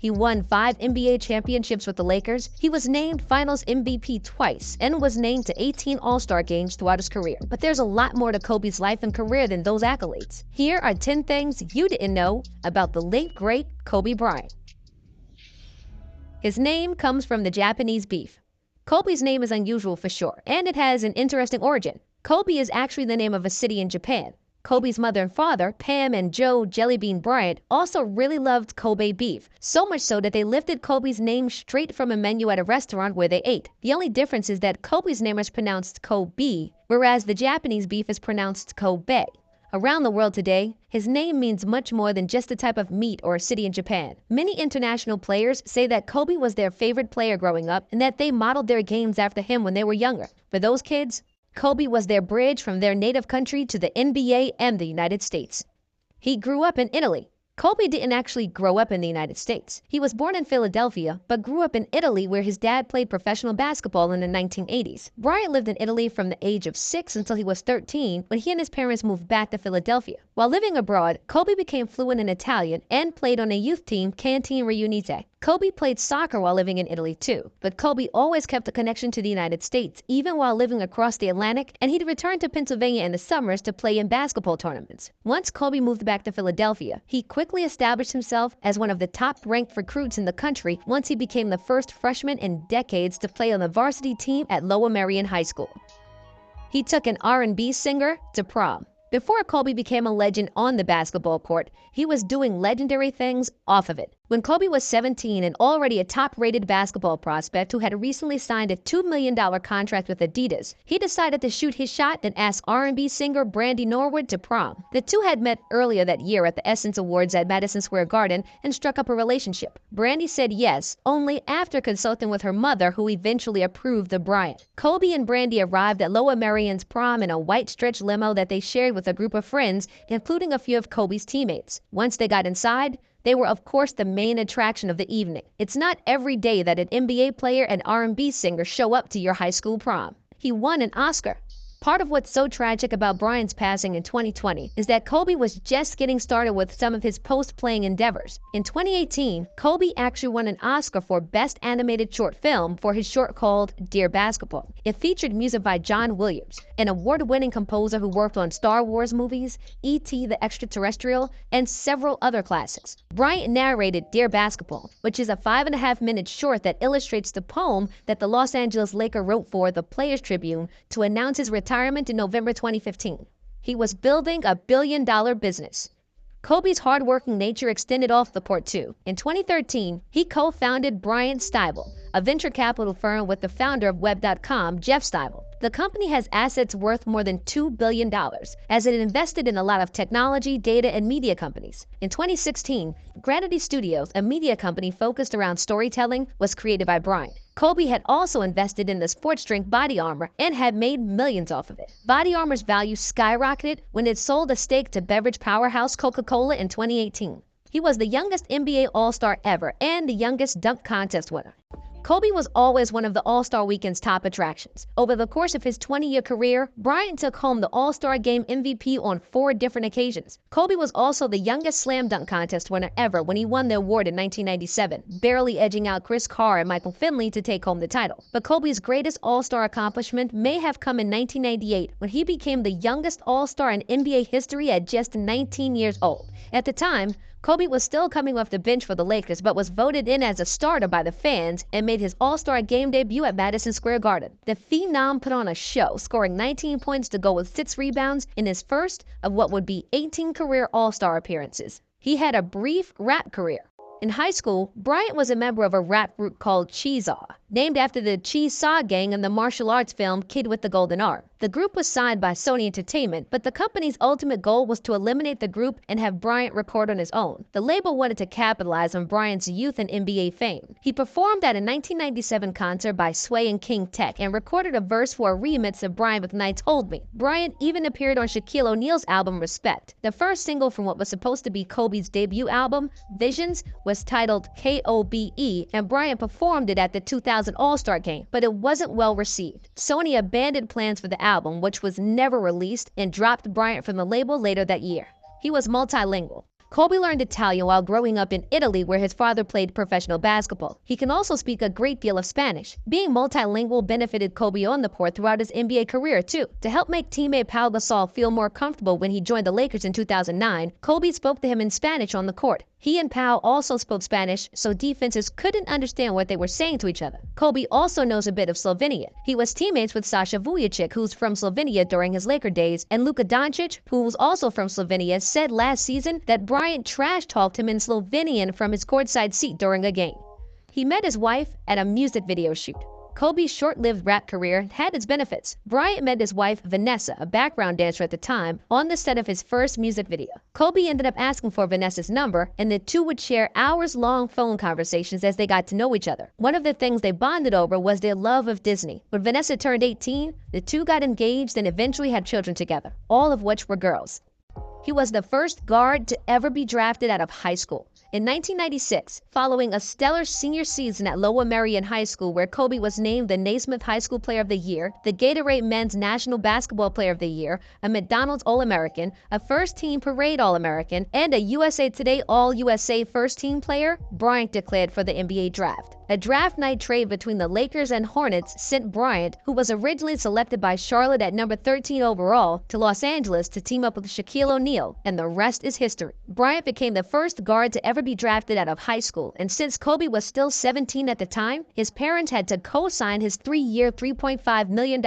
He won 5 NBA championships with the Lakers. He was named Finals MVP twice and was named to 18 All-Star games throughout his career. But there's a lot more to Kobe's life and career than those accolades. Here are 10 things you didn't know about the late, great Kobe Bryant. His name comes from the Japanese beef. Kobe's name is unusual for sure, and it has an interesting origin. Kobe is actually the name of a city in Japan. Kobe's mother and father, Pam and Joe Jellybean Bryant, also really loved Kobe beef, so much so that they lifted Kobe's name straight from a menu at a restaurant where they ate. The only difference is that Kobe's name is pronounced Kobe, whereas the Japanese beef is pronounced Kobe. Around the world today, his name means much more than just a type of meat or a city in Japan. Many international players say that Kobe was their favorite player growing up and that they modeled their games after him when they were younger. For those kids, Kobe was their bridge from their native country to the NBA and the United States. He grew up in Italy. Kobe didn't actually grow up in the United States. He was born in Philadelphia, but grew up in Italy where his dad played professional basketball in the 1980s. Bryant lived in Italy from the age of 6 until he was 13 when he and his parents moved back to Philadelphia. While living abroad, Kobe became fluent in Italian and played on a youth team, Canteen Riunite. Kobe played soccer while living in Italy too, but Kobe always kept a connection to the United States, even while living across the Atlantic, and he'd return to Pennsylvania in the summers to play in basketball tournaments. Once Kobe moved back to Philadelphia, he quickly established himself as one of the top-ranked recruits in the country once he became the first freshman in decades to play on the varsity team at Lower Merion High School. He took an R&B singer to prom. Before Kobe became a legend on the basketball court, he was doing legendary things off of it. When Kobe was 17 and already a top-rated basketball prospect who had recently signed a $2 million contract with Adidas, he decided to shoot his shot and ask R&B singer Brandy Norwood to prom. The two had met earlier that year at the Essence Awards at Madison Square Garden and struck up a relationship. Brandy said yes, only after consulting with her mother, who eventually approved the Bryant. Kobe and Brandy arrived at Lower Merion's prom in a white stretch limo that they shared with a group of friends, including a few of Kobe's teammates. Once they got inside, they were of course the main attraction of the evening. It's not every day that an NBA player and R&B singer show up to your high school prom. He won an Oscar. Part of what's so tragic about Bryant's passing in 2020 is that Kobe was just getting started with some of his post-playing endeavors. In 2018, Kobe actually won an Oscar for Best Animated Short Film for his short called Dear Basketball. It featured music by John Williams, an award-winning composer who worked on Star Wars movies, E.T. the Extraterrestrial, and several other classics. Bryant narrated Dear Basketball, which is a 5.5-minute short that illustrates the poem that the Los Angeles Lakers wrote for the Players Tribune to announce his retirement in November 2015. He was building a billion-dollar business. Kobe's hard-working nature extended off the court too. In 2013, he co-founded Bryant Stiebel, a venture capital firm with the founder of Web.com, Jeff Stiebel. The company has assets worth more than $2 billion, as it invested in a lot of technology, data, and media companies. In 2016, Gravity Studios, a media company focused around storytelling, was created by Bryant. Kobe had also invested in the sports drink Body Armor and had made millions off of it. Body Armor's value skyrocketed when it sold a stake to beverage powerhouse Coca-Cola in 2018. He was the youngest NBA All-Star ever and the youngest dunk contest winner. Kobe was always one of the All-Star Weekend's top attractions. Over the course of his 20-year career, Bryant took home the All-Star Game MVP on 4 different occasions. Kobe was also the youngest slam dunk contest winner ever when he won the award in 1997, barely edging out Chris Carr and Michael Finley to take home the title. But Kobe's greatest All-Star accomplishment may have come in 1998 when he became the youngest All-Star in NBA history at just 19 years old. At the time, Kobe was still coming off the bench for the Lakers, but was voted in as a starter by the fans and made his All-Star game debut at Madison Square Garden. The Phenom put on a show, scoring 19 points to go with 6 rebounds in his first of what would be 18 career All-Star appearances. He had a brief rap career. In high school, Bryant was a member of a rap group called Cheesaw, named after the Cheesaw gang in the martial arts film Kid with the Golden Arm. The group was signed by Sony Entertainment, but the company's ultimate goal was to eliminate the group and have Bryant record on his own. The label wanted to capitalize on Bryant's youth and NBA fame. He performed at a 1997 concert by Sway and King Tech and recorded a verse for a remix of Bryant McKnight's Hold Me. Bryant even appeared on Shaquille O'Neal's album Respect. The first single from what was supposed to be Kobe's debut album, Visions, was titled K.O.B.E, and Bryant performed it at the 2000 All-Star Game, but it wasn't well received. Sony abandoned plans for the album, which was never released, and dropped Bryant from the label later that year. He was multilingual. Kobe learned Italian while growing up in Italy, where his father played professional basketball. He can also speak a great deal of Spanish. Being multilingual benefited Kobe on the court throughout his NBA career too. To help make teammate Pau Gasol feel more comfortable when he joined the Lakers in 2009, Kobe spoke to him in Spanish on the court. He and Pau also spoke Spanish, so defenses couldn't understand what they were saying to each other. Kobe also knows a bit of Slovenian. He was teammates with Sasha Vujacic, who's from Slovenia during his Laker days, and Luka Doncic, who was also from Slovenia, said last season that Bryant trash-talked him in Slovenian from his courtside seat during a game. He met his wife at a music video shoot. Kobe's short-lived rap career had its benefits. Bryant met his wife, Vanessa, a background dancer at the time, on the set of his first music video. Kobe ended up asking for Vanessa's number, and the two would share hours-long phone conversations as they got to know each other. One of the things they bonded over was their love of Disney. When Vanessa turned 18, the two got engaged and eventually had children together, all of which were girls. He was the first guard to ever be drafted out of high school. In 1996, following a stellar senior season at Lower Merion High School where Kobe was named the Naismith High School Player of the Year, the Gatorade Men's National Basketball Player of the Year, a McDonald's All-American, a First Team Parade All-American, and a USA Today All-USA First Team Player, Bryant declared for the NBA Draft. A draft night trade between the Lakers and Hornets sent Bryant, who was originally selected by Charlotte at number 13 overall, to Los Angeles to team up with Shaquille O'Neal, and the rest is history. Bryant became the first guard to ever be drafted out of high school, and since Kobe was still 17 at the time, his parents had to co-sign his 3-year, $3.5 million